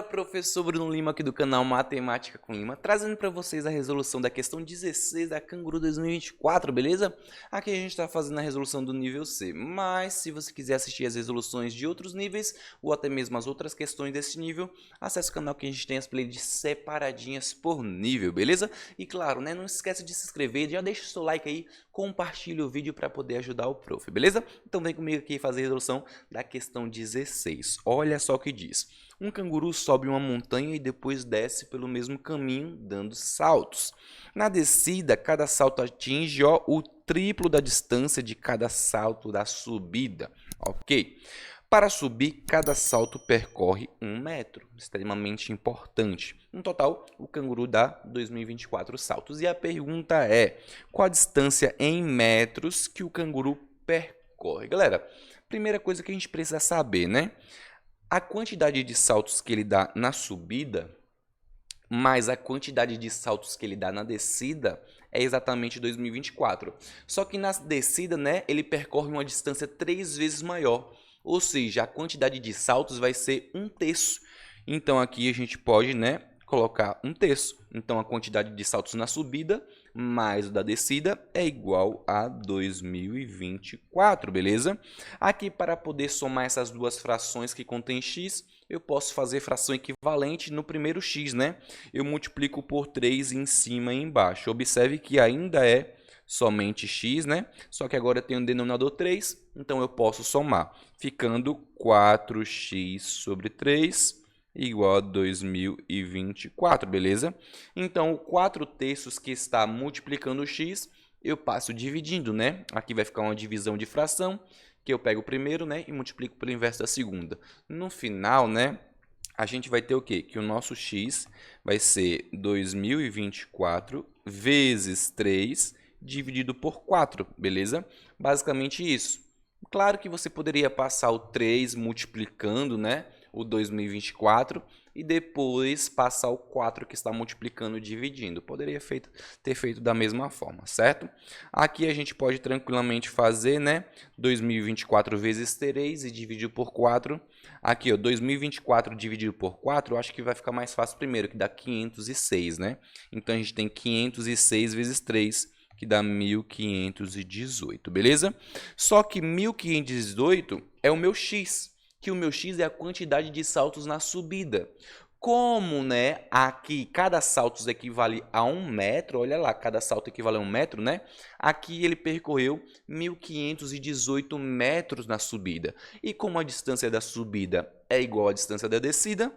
professor Bruno Lima aqui do canal Matemática com Lima, trazendo para vocês a resolução da questão 16 da Canguru 2024, beleza? Aqui a gente está fazendo a resolução do nível C, mas se você quiser assistir as resoluções de outros níveis, ou até mesmo as outras questões desse nível, acesse o canal que a gente tem as playlists separadinhas por nível, beleza? E claro, né, não esquece de se inscrever, já deixa o seu like aí, compartilha o vídeo para poder ajudar o prof, beleza? Então vem comigo aqui fazer a resolução da questão 16, olha só o que diz. Um canguru sobe uma montanha e depois desce pelo mesmo caminho, dando saltos. Na descida, cada salto atinge o triplo da distância de cada salto da subida. Ok? Para subir, cada salto percorre 1 metro, extremamente importante. No total, o canguru dá 2024 saltos. E a pergunta é, qual a distância em metros que o canguru percorre? Galera, primeira coisa que a gente precisa saber, né? A quantidade de saltos que ele dá na subida, mais a quantidade de saltos que ele dá na descida, é exatamente 2024. Só que na descida, né, ele percorre uma distância 3 vezes maior. Ou seja, a quantidade de saltos vai ser 1/3. Então, aqui a gente pode, né, colocar 1/3. Então, a quantidade de saltos na subida mais o da descida é igual a 2024, beleza? Aqui, para poder somar essas duas frações que contêm x, eu posso fazer fração equivalente no primeiro x, né? Eu multiplico por 3 em cima e embaixo. Observe que ainda é somente x, né? Só que agora eu tenho um denominador 3, então eu posso somar, ficando 4x sobre 3 igual a 2024, beleza? Então, o 4/3 que está multiplicando o x, eu passo dividindo, né? Aqui vai ficar uma divisão de fração, que eu pego o primeiro, né? E multiplico pelo inverso da segunda. No final, né? A gente vai ter o quê? Que o nosso x vai ser 2024 vezes 3 dividido por 4, beleza? Basicamente isso. Claro que você poderia passar o 3 multiplicando, né, o 2024 e depois passar o 4 que está multiplicando e dividindo. Poderia ter feito da mesma forma, certo? Aqui a gente pode tranquilamente fazer, né, 2024 vezes 3 e dividir por 4. Aqui, ó, 2024 dividido por 4, eu acho que vai ficar mais fácil primeiro, que dá 506, né? Então a gente tem 506 vezes 3, que dá 1518, beleza? Só que 1518 é o meu x, que o meu x é a quantidade de saltos na subida. Como, né, aqui cada salto equivale a 1 metro, olha lá, cada salto equivale a 1 metro, né? Aqui ele percorreu 1518 metros na subida. E como a distância da subida é igual à distância da descida,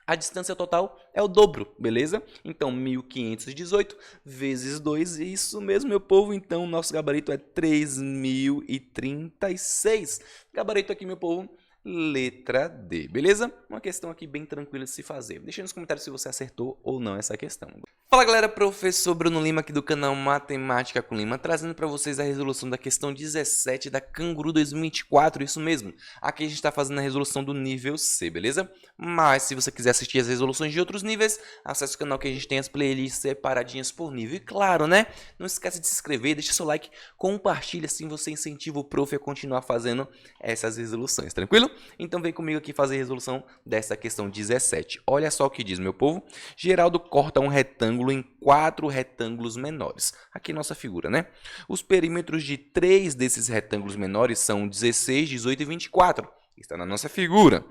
a distância total é o dobro, beleza? Então, 1518 vezes 2, isso mesmo, meu povo. Então, o nosso gabarito é 3036. Gabarito aqui, meu povo, letra D, beleza? Uma questão aqui bem tranquila de se fazer. Deixa aí nos comentários se você acertou ou não essa questão. Fala, galera, professor Bruno Lima aqui do canal Matemática com Lima, trazendo para vocês a resolução da questão 17 da Canguru 2024, isso mesmo. Aqui a gente está fazendo a resolução do nível C, beleza? Mas se você quiser assistir as resoluções de outros níveis, acesse o canal que a gente tem as playlists separadinhas por nível. E claro, né? Não esquece de se inscrever, deixa seu like, compartilha, assim você incentiva o prof a continuar fazendo essas resoluções, tranquilo? Então vem comigo aqui fazer a resolução dessa questão 17. Olha só o que diz, meu povo. Geraldo corta um retângulo em 4 retângulos menores. Aqui nossa figura, né? Os perímetros de 3 desses retângulos menores são 16, 18 e 24. Está na nossa figura.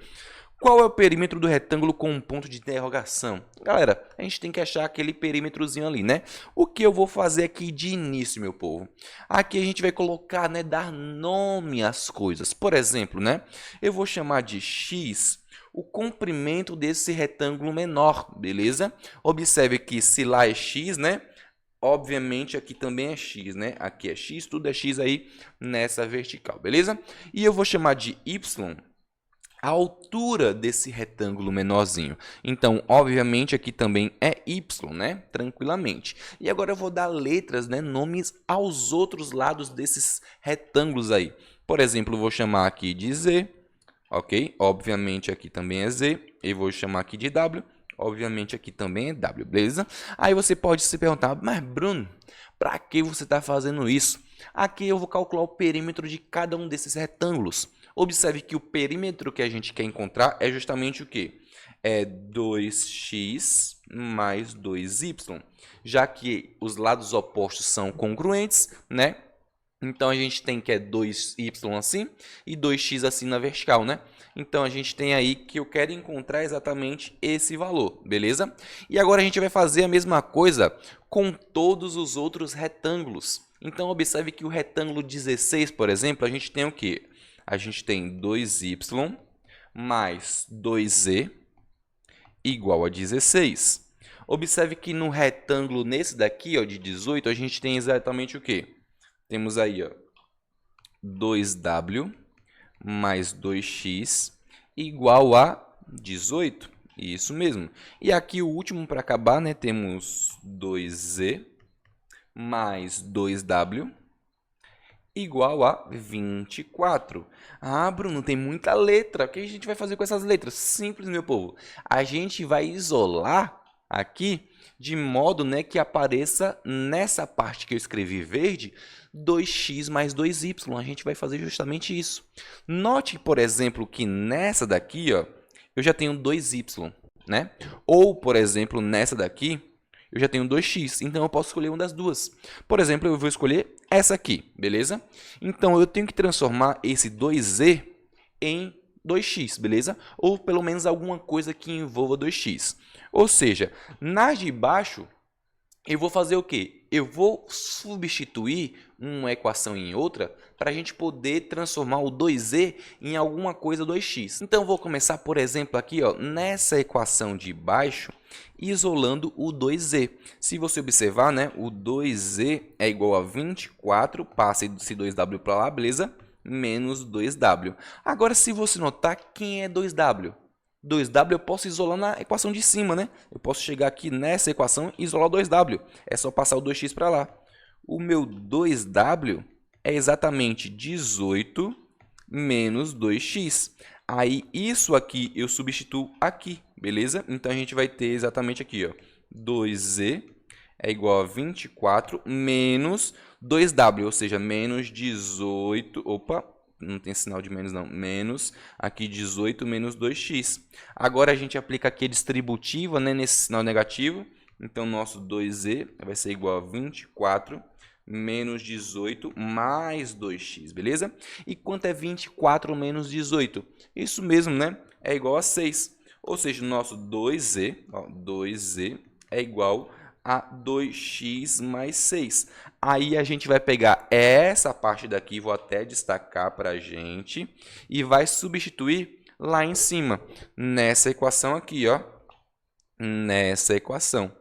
Qual é o perímetro do retângulo com um ponto de interrogação? Galera, a gente tem que achar aquele perímetrozinho ali, né? O que eu vou fazer aqui de início, meu povo? Aqui a gente vai colocar, né, dar nome às coisas. Por exemplo, né, eu vou chamar de x o comprimento desse retângulo menor, beleza? Observe que se lá é x, né? Obviamente aqui também é x, né? Aqui é x, tudo é x aí nessa vertical, beleza? E eu vou chamar de y a altura desse retângulo menorzinho. Então, obviamente, aqui também é y, né? Tranquilamente. E agora eu vou dar letras, né? Nomes aos outros lados desses retângulos aí. Por exemplo, eu vou chamar aqui de z, ok? Obviamente, aqui também é z. Eu vou chamar aqui de w. Obviamente, aqui também é w, beleza? Aí você pode se perguntar, mas Bruno, para que você está fazendo isso? Aqui eu vou calcular o perímetro de cada um desses retângulos. Observe que o perímetro que a gente quer encontrar é justamente o quê? é 2x mais 2y, já que os lados opostos são congruentes, né? Então, a gente tem que é 2y assim e 2x assim na vertical, né? Então, a gente tem aí que eu quero encontrar exatamente esse valor, beleza? E agora a gente vai fazer a mesma coisa com todos os outros retângulos. Então, observe que o retângulo 16, por exemplo, a gente tem o quê? A gente tem 2y mais 2z igual a 16. Observe que no retângulo, nesse daqui, ó, de 18, a gente tem exatamente o quê? Temos aí, ó, 2w mais 2x igual a 18. Isso mesmo. E aqui o último para acabar, né? Temos 2z mais 2w igual a 24. Ah, Bruno, tem muita letra. O que a gente vai fazer com essas letras? Simples, meu povo. A gente vai isolar aqui de modo, né, que apareça nessa parte que eu escrevi verde 2x mais 2y. A gente vai fazer justamente isso. Note, por exemplo, que nessa daqui, ó, eu já tenho 2y, né? Ou, por exemplo, nessa daqui, eu já tenho 2x, então eu posso escolher uma das duas. Por exemplo, eu vou escolher essa aqui, beleza? Então, eu tenho que transformar esse 2z em 2x, beleza? Ou pelo menos alguma coisa que envolva 2x. Ou seja, nas de baixo, eu vou fazer o quê? Eu vou substituir uma equação em outra para a gente poder transformar o 2z em alguma coisa 2x. Então, eu vou começar, por exemplo, aqui ó, nessa equação de baixo, isolando o 2z. Se você observar, né, o 2z é igual a 24, passa esse 2w para lá, beleza? Menos 2w. Agora, se você notar, quem é 2w? 2w eu posso isolar na equação de cima, né? Eu posso chegar aqui nessa equação e isolar o 2w. É só passar o 2x para lá. O meu 2w é exatamente 18 menos 2x. Aí, isso aqui eu substituo aqui, beleza? Então, a gente vai ter exatamente aqui, ó, 2z é igual a 24 menos 2w, ou seja, menos 18... Opa! Não tem sinal de menos, não. Menos, aqui 18 menos 2x. Agora, a gente aplica aqui a distributiva, né, nesse sinal negativo. Então, nosso 2z vai ser igual a 24 menos 18 mais 2x, beleza? E quanto é 24 menos 18? Isso mesmo, né? É igual a 6. Ou seja, o nosso 2z, ó, 2z é igual a 2x mais 6. Aí a gente vai pegar essa parte daqui, vou até destacar para a gente, e vai substituir lá em cima, nessa equação aqui, ó. Nessa equação.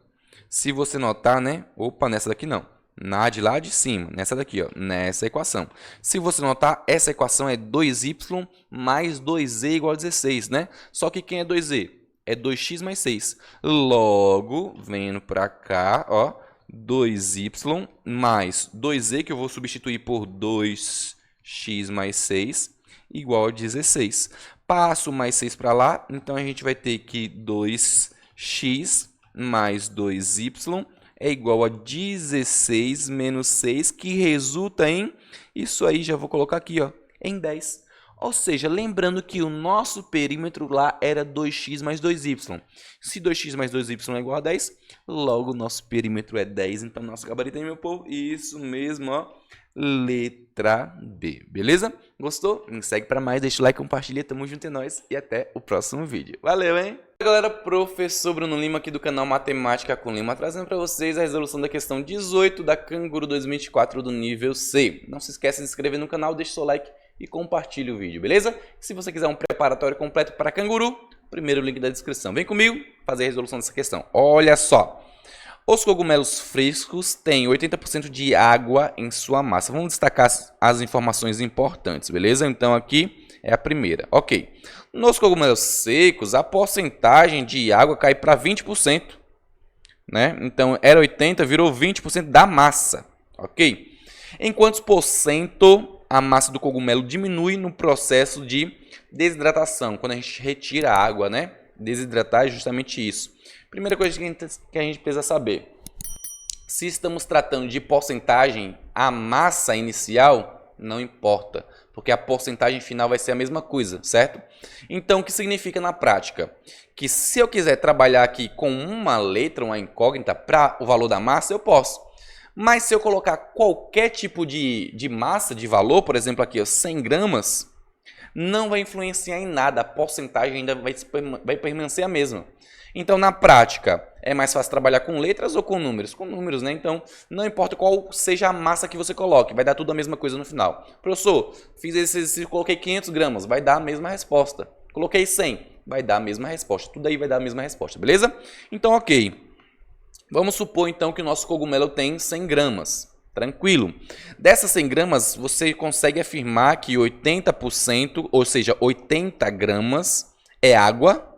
Se você notar, né? Opa, nessa daqui não. Na de lá de cima, nessa daqui, ó, nessa equação. Se você notar, essa equação é 2y mais 2z igual a 16, né? Só que quem é 2z? É 2x mais 6. Logo, vendo para cá, ó, 2y mais 2z, que eu vou substituir por 2x mais 6, igual a 16. Passo mais 6 para lá, então a gente vai ter que 2x mais 2y é igual a 16 menos 6, que resulta em, isso aí já vou colocar aqui, ó, em 10. Ou seja, lembrando que o nosso perímetro lá era 2x mais 2y. Se 2x mais 2y é igual a 10, logo o nosso perímetro é 10. Então, nosso gabarito aí, meu povo, isso mesmo, ó, letra B. Beleza? Gostou? Me segue para mais, deixa o like, compartilha, tamo junto, é nóis e até o próximo vídeo. Valeu, hein? Galera, professor Bruno Lima aqui do canal Matemática com Lima, trazendo para vocês a resolução da questão 18 da Canguru 2024 do nível C. Não se esqueça de se inscrever no canal, deixa o seu like e compartilhe o vídeo, beleza? Se você quiser um preparatório completo para Canguru, primeiro link da descrição. Vem comigo fazer a resolução dessa questão. Olha só, os cogumelos frescos têm 80% de água em sua massa. Vamos destacar as informações importantes, beleza? Então aqui é a primeira, ok. Nos cogumelos secos, a porcentagem de água cai para 20%, né? Então era 80%, virou 20% da massa, ok? Em quantos por cento a massa do cogumelo diminui no processo de desidratação, quando a gente retira a água, né? Desidratar é justamente isso. Primeira coisa que a gente precisa saber, se estamos tratando de porcentagem, a massa inicial não importa, porque a porcentagem final vai ser a mesma coisa, certo? Então, o que significa na prática? Que se eu quiser trabalhar aqui com uma letra, uma incógnita, para o valor da massa, eu posso. Mas se eu colocar qualquer tipo de massa, de valor, por exemplo, aqui, ó, 100 gramas, não vai influenciar em nada, a porcentagem ainda vai permanecer a mesma. Então, na prática, é mais fácil trabalhar com letras ou com números? Com números, né? Então, não importa qual seja a massa que você coloque, vai dar tudo a mesma coisa no final. Professor, fiz esse exercício, coloquei 500 gramas, vai dar a mesma resposta. Coloquei 100, vai dar a mesma resposta. Tudo aí vai dar a mesma resposta, beleza? Então, ok. Vamos supor, então, que o nosso cogumelo tem 100 gramas. Tranquilo. Dessas 100 gramas, você consegue afirmar que 80%, ou seja, 80 gramas é água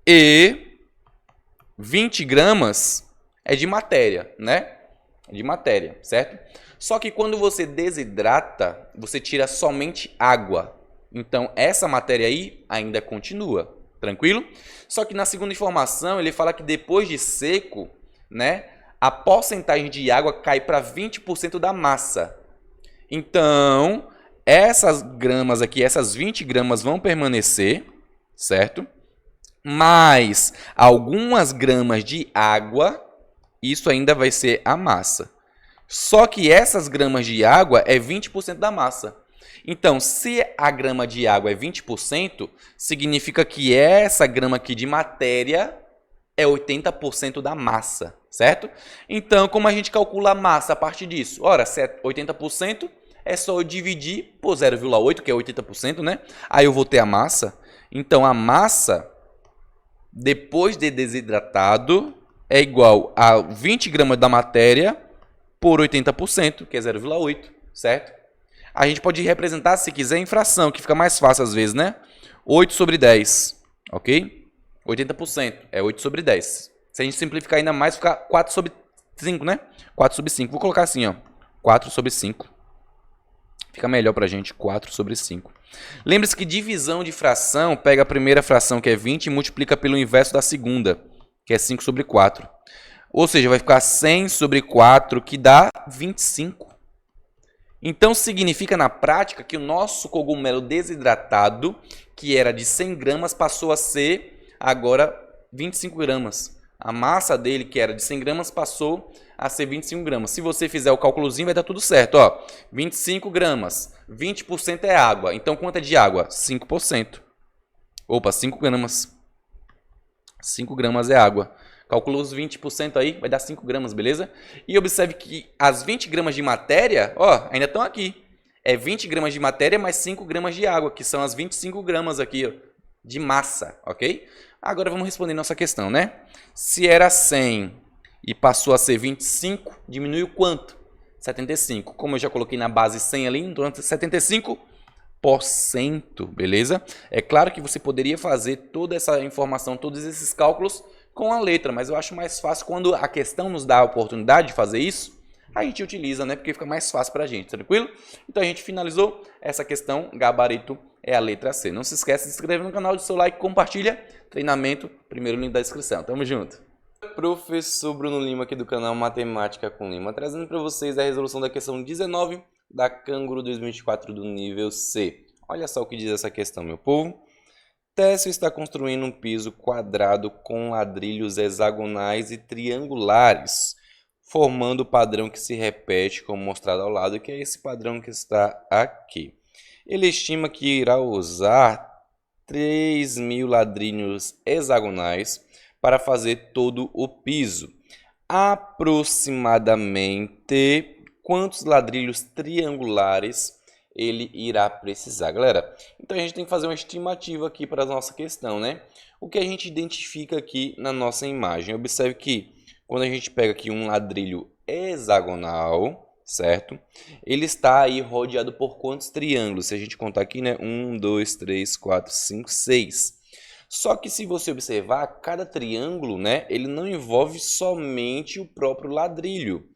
e 20 gramas é de matéria, né? É de matéria, certo? Só que quando você desidrata, você tira somente água. Então, essa matéria aí ainda continua. Tranquilo? Só que na segunda informação, ele fala que depois de seco, né, a porcentagem de água cai para 20% da massa. Então, essas gramas aqui, essas 20 gramas vão permanecer, certo? Mais algumas gramas de água, isso ainda vai ser a massa. Só que essas gramas de água é 20% da massa. Então, se a grama de água é 20%, significa que essa grama aqui de matéria é 80% da massa, certo? Então, como a gente calcula a massa a partir disso? Ora, se é 80%, é só eu dividir por 0,8, que é 80%, né? Aí eu vou ter a massa. Então, a massa, depois de desidratado, é igual a 20 gramas da matéria por 80%, que é 0,8, certo? A gente pode representar, se quiser, em fração, que fica mais fácil às vezes, né? 8 sobre 10, ok? 80% é 8 sobre 10. Se a gente simplificar ainda mais, fica 4 sobre 5, né? 4 sobre 5. Vou colocar assim, ó. 4 sobre 5. Fica melhor pra gente, 4 sobre 5. Lembre-se que divisão de fração, pega a primeira fração, que é 20, e multiplica pelo inverso da segunda, que é 5 sobre 4. Ou seja, vai ficar 100 sobre 4, que dá 25. Então, significa na prática que o nosso cogumelo desidratado, que era de 100 gramas, passou a ser agora 25 gramas. A massa dele, que era de 100 gramas, passou a ser 25 gramas. Se você fizer o cálculozinho, vai dar tudo certo. Ó, 25 gramas, 20% é água. Então, quanto é de água? 5%. Opa, 5 gramas. 5 gramas é água. Calculou os 20% aí, vai dar 5 gramas, beleza? E observe que as 20 gramas de matéria, ó, ainda estão aqui. É 20 gramas de matéria mais 5 gramas de água, que são as 25 gramas aqui, ó, de massa, ok? Agora vamos responder nossa questão, né? Se era 100 e passou a ser 25, diminuiu quanto? 75. Como eu já coloquei na base 100 ali, então 75%, beleza? É claro que você poderia fazer toda essa informação, todos esses cálculos com a letra, mas eu acho mais fácil quando a questão nos dá a oportunidade de fazer isso, a gente utiliza, né? Porque fica mais fácil pra gente, tranquilo? Então a gente finalizou essa questão, gabarito é a letra C. Não se esqueça de se inscrever no canal, de seu like, compartilha, treinamento, primeiro link da descrição. Tamo junto! Professor Bruno Lima aqui do canal Matemática com Lima, trazendo para vocês a resolução da questão 19 da Canguru 2024 do nível C. Olha só o que diz essa questão, meu povo. Técio está construindo um piso quadrado com ladrilhos hexagonais e triangulares, formando o padrão que se repete, como mostrado ao lado, que é esse padrão que está aqui. Ele estima que irá usar 3.000 ladrilhos hexagonais para fazer todo o piso. Aproximadamente quantos ladrilhos triangulares ele irá precisar, galera? Então a gente tem que fazer uma estimativa aqui para a nossa questão, né? O que a gente identifica aqui na nossa imagem? Observe que quando a gente pega aqui um ladrilho hexagonal, certo? Ele está aí rodeado por quantos triângulos? Se a gente contar aqui, né? 1, 2, 3, 4, 5, 6. Só que se você observar, cada triângulo, né? Ele não envolve somente o próprio ladrilho.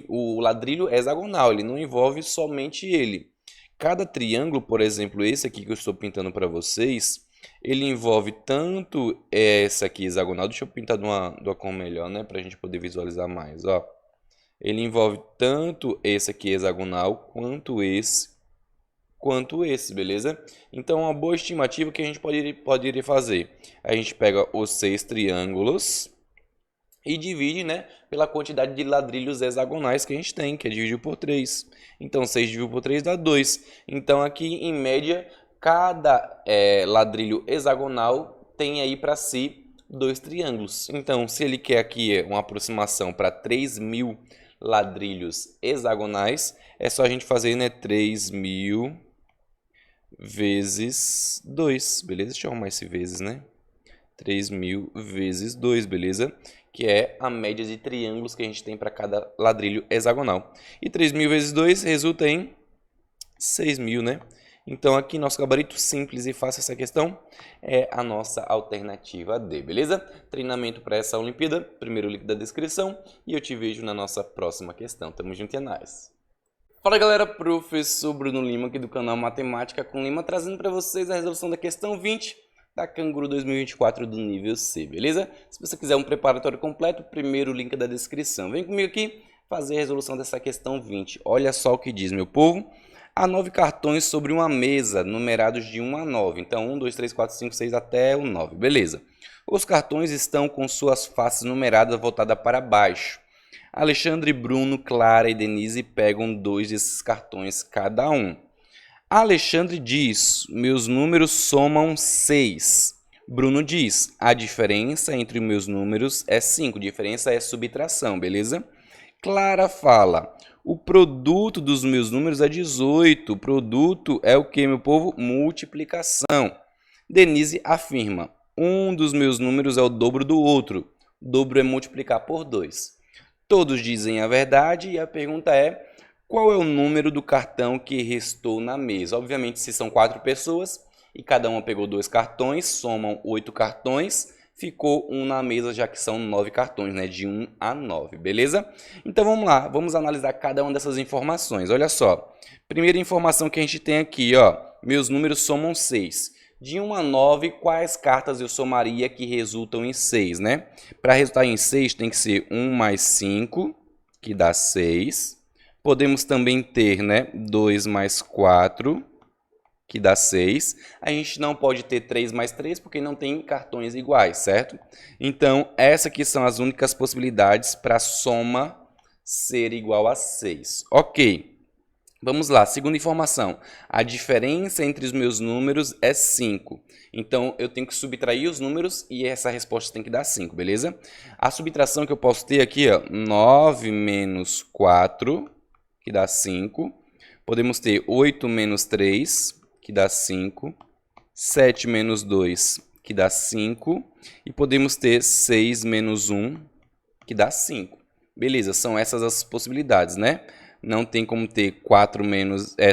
O ladrilho é hexagonal, ele não envolve somente ele. Cada triângulo, por exemplo, esse aqui que eu estou pintando para vocês, ele envolve tanto essa aqui hexagonal, deixa eu pintar de uma cor melhor, né, para a gente poder visualizar mais, ó. Ele envolve tanto esse aqui hexagonal, quanto esse quanto esse, beleza? Então, uma boa estimativa que a gente poderia fazer. A gente pega os 6 triângulos e divide, né, pela quantidade de ladrilhos hexagonais que a gente tem, que é dividido por 3. Então, 6 dividido por 3 dá 2. Então, aqui, em média, cada ladrilho hexagonal tem aí para si 2 triângulos. Então, se ele quer aqui uma aproximação para 3.000 ladrilhos hexagonais, é só a gente fazer, né, 3.000 vezes 2, beleza? Deixa eu arrumar esse vezes, né? 3.000 vezes 2, beleza? Que é a média de triângulos que a gente tem para cada ladrilho hexagonal. E 3.000 vezes 2 resulta em 6.000, né? Então, aqui, nosso gabarito simples e fácil essa questão é a nossa alternativa D, beleza? Treinamento para essa Olimpíada, primeiro link da descrição, e eu te vejo na nossa próxima questão. Tamo junto e é nóis! Fala galera, professor Bruno Lima aqui do canal Matemática com Lima, trazendo para vocês a resolução da questão 20 da Canguru 2024 do nível C, beleza? Se você quiser um preparatório completo, primeiro link da descrição. Vem comigo aqui fazer a resolução dessa questão 20. Olha só o que diz, meu povo. Há 9 cartões sobre uma mesa, numerados de 1 a 9. Então, 1, 2, 3, 4, 5, 6 até o 9, beleza? Os cartões estão com suas faces numeradas voltadas para baixo. Alexandre, Bruno, Clara e Denise pegam 2 desses cartões cada um. Alexandre diz, meus números somam 6. Bruno diz, a diferença entre meus números é 5. Diferença é subtração, beleza? Clara fala, o produto dos meus números é 18. O produto é o que, meu povo? Multiplicação. Denise afirma, um dos meus números é o dobro do outro. O dobro é multiplicar por 2. Todos dizem a verdade e a pergunta é, qual é o número do cartão que restou na mesa? Obviamente, se são 4 pessoas e cada uma pegou 2 cartões, somam 8 cartões, ficou 1 na mesa, já que são 9 cartões, né? De 1 a 9, beleza? Então, vamos lá, vamos analisar cada uma dessas informações. Olha só, primeira informação que a gente tem aqui, ó, meus números somam 6. De 1 a 9, quais cartas eu somaria que resultam em 6, né? Para resultar em 6, tem que ser 1 mais 5, que dá 6. Podemos também ter, né, 2 mais 4, que dá 6. A gente não pode ter 3 mais 3, porque não tem cartões iguais, certo? Então, essas aqui são as únicas possibilidades para a soma ser igual a 6. Ok. Vamos lá, segunda informação. A diferença entre os meus números é 5. Então, eu tenho que subtrair os números e essa resposta tem que dar 5, beleza? A subtração que eu posso ter aqui, ó, 9 menos 4, que dá 5. Podemos ter 8 menos 3, que dá 5. 7 menos 2, que dá 5. E podemos ter 6 menos 1, que dá 5. Beleza, são essas as possibilidades, né? Não tem como ter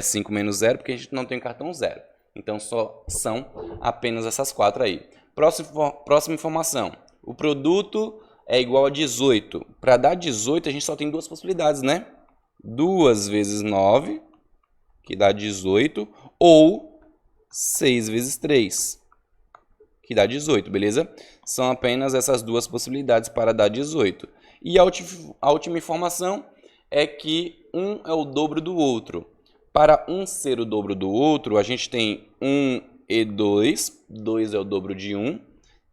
5 menos 0, porque a gente não tem cartão 0. Então, só são apenas essas 4 aí. Próxima informação. O produto é igual a 18. Para dar 18, a gente só tem 2 possibilidades, né? 2 vezes 9, que dá 18, ou 6 vezes 3, que dá 18, beleza? São apenas essas 2 possibilidades para dar 18. E a última informação é que um é o dobro do outro. Para um ser o dobro do outro, a gente tem 1 e 2. 2 é o dobro de 1.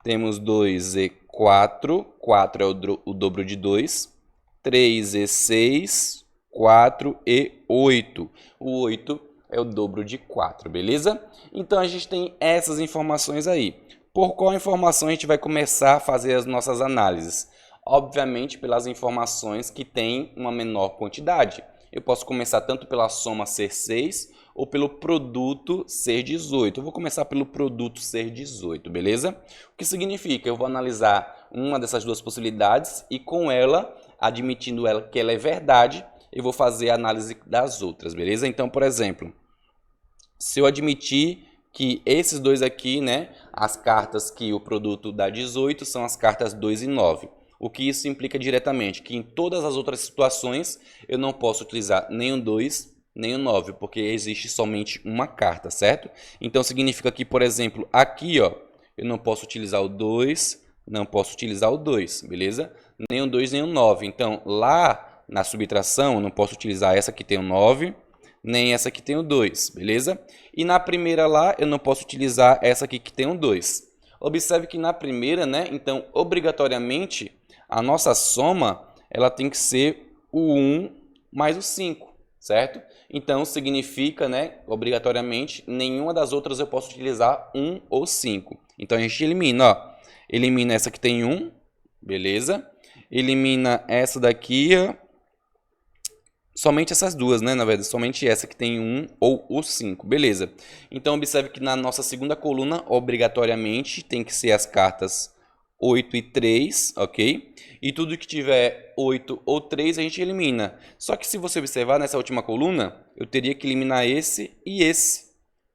Temos 2 e 4. 4 é o dobro de 2. 3 e 6. 4 e 8. O 8 é o dobro de 4, beleza? Então, a gente tem essas informações aí. Por qual informação a gente vai começar a fazer as nossas análises? Obviamente, pelas informações que têm uma menor quantidade. Eu posso começar tanto pela soma ser 6 ou pelo produto ser 18. Eu vou começar pelo produto ser 18, beleza? O que significa? Eu vou analisar uma dessas 2 possibilidades e com ela, admitindo que ela é verdade, eu vou fazer a análise das outras, beleza? Então, por exemplo, se eu admitir que esses 2 aqui, né, as cartas que o produto dá 18 são as cartas 2 e 9. O que isso implica diretamente? Que em todas as outras situações eu não posso utilizar nem o 2, nem o 9, porque existe somente uma carta, certo? Então significa que, por exemplo, aqui, ó, eu não posso utilizar o 2, não posso utilizar o 2, beleza? Nem o 2, nem o 9. Então, lá na subtração, eu não posso utilizar essa que tem o 9, nem essa que tem o 2, beleza? E na primeira lá, eu não posso utilizar essa aqui que tem o 2. Observe que na primeira, né, então, obrigatoriamente, a nossa soma, ela tem que ser o 1 mais o 5, certo? Então, significa, né, obrigatoriamente, nenhuma das outras eu posso utilizar 1 ou 5. Então, a gente elimina, ó. Elimina essa que tem 1, beleza? Elimina essa daqui, ó. Somente essas duas, né? Na verdade, somente essa que tem 1 ou o 5, beleza. Então, observe que na nossa segunda coluna, obrigatoriamente, tem que ser as cartas 8 e 3, ok? E tudo que tiver 8 ou 3, a gente elimina. Só que se você observar nessa última coluna, eu teria que eliminar esse e esse.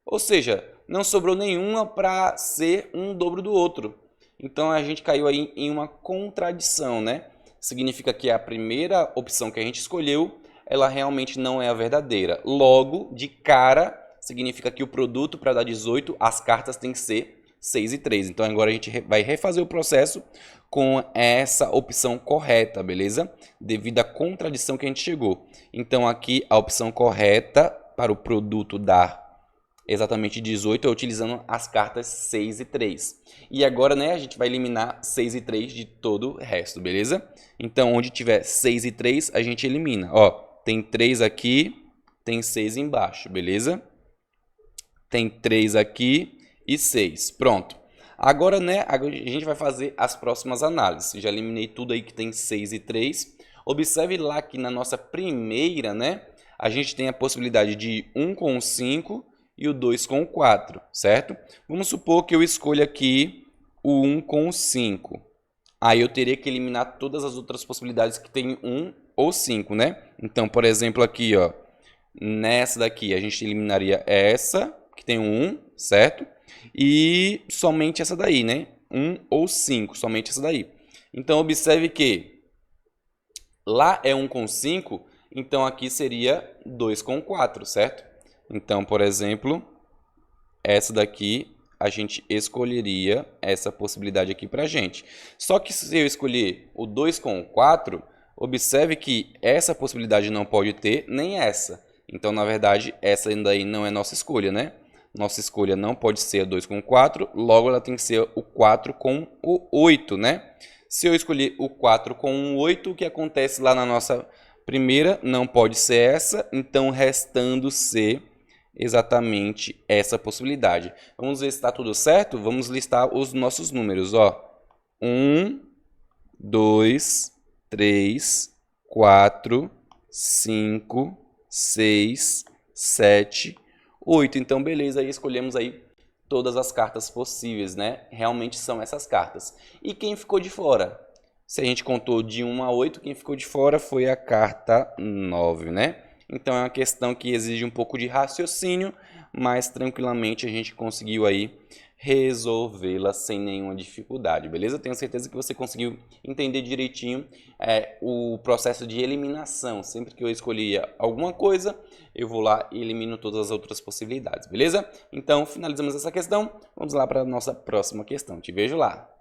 Ou seja, não sobrou nenhuma para ser um dobro do outro. Então, a gente caiu aí em uma contradição, né? Significa que a primeira opção que a gente escolheu, ela realmente não é a verdadeira. Logo, de cara, significa que o produto para dar 18, as cartas têm que ser 6 e 3. Então, agora a gente vai refazer o processo com essa opção correta, beleza? Devido à contradição que a gente chegou. Então, aqui a opção correta para o produto dar exatamente 18 é utilizando as cartas 6 e 3. E agora, né, a gente vai eliminar 6 e 3 de todo o resto, beleza? Então, onde tiver 6 e 3, a gente elimina. Ó, tem 3 aqui, tem 6 embaixo, beleza? Tem 3 aqui e 6. Pronto. Agora, né, a gente vai fazer as próximas análises. Já eliminei tudo aí que tem 6 e 3. Observe lá que na nossa primeira, né, a gente tem a possibilidade de 1 com 5 e o 2 com o 4, certo? Vamos supor que eu escolha aqui o 1 com o 5. Aí eu teria que eliminar todas as outras possibilidades que tem 1 ou 5, né? Então, por exemplo, aqui, ó, nessa daqui a gente eliminaria essa, que tem 1, certo? E somente essa daí, né? 1 ou 5, somente essa daí. Então, observe que lá é 1 com 5, então aqui seria 2 com 4, certo? Então, por exemplo, essa daqui a gente escolheria essa possibilidade aqui para a gente. Só que se eu escolher o 2 com o 4, observe que essa possibilidade não pode ter, nem essa. Então, na verdade, essa ainda aí não é nossa escolha, né? Nossa escolha não pode ser o 2 com o 4, logo ela tem que ser o 4 com o 8, né? Se eu escolher o 4 com o 8, o que acontece lá na nossa primeira não pode ser essa, então restando ser exatamente essa possibilidade. Vamos ver se está tudo certo? Vamos listar os nossos números, ó. 1, 2, 3, 4, 5, 6, 7, 8. Então, beleza, aí escolhemos aí todas as cartas possíveis, né? Realmente são essas cartas. E quem ficou de fora? Se a gente contou de 1 a 8, quem ficou de fora foi a carta 9, né? Então, é uma questão que exige um pouco de raciocínio, mas tranquilamente a gente conseguiu aí resolvê-la sem nenhuma dificuldade, beleza? Tenho certeza que você conseguiu entender direitinho o processo de eliminação. Sempre que eu escolhia alguma coisa, eu vou lá e elimino todas as outras possibilidades, beleza? Então, finalizamos essa questão. Vamos lá para a nossa próxima questão. Te vejo lá.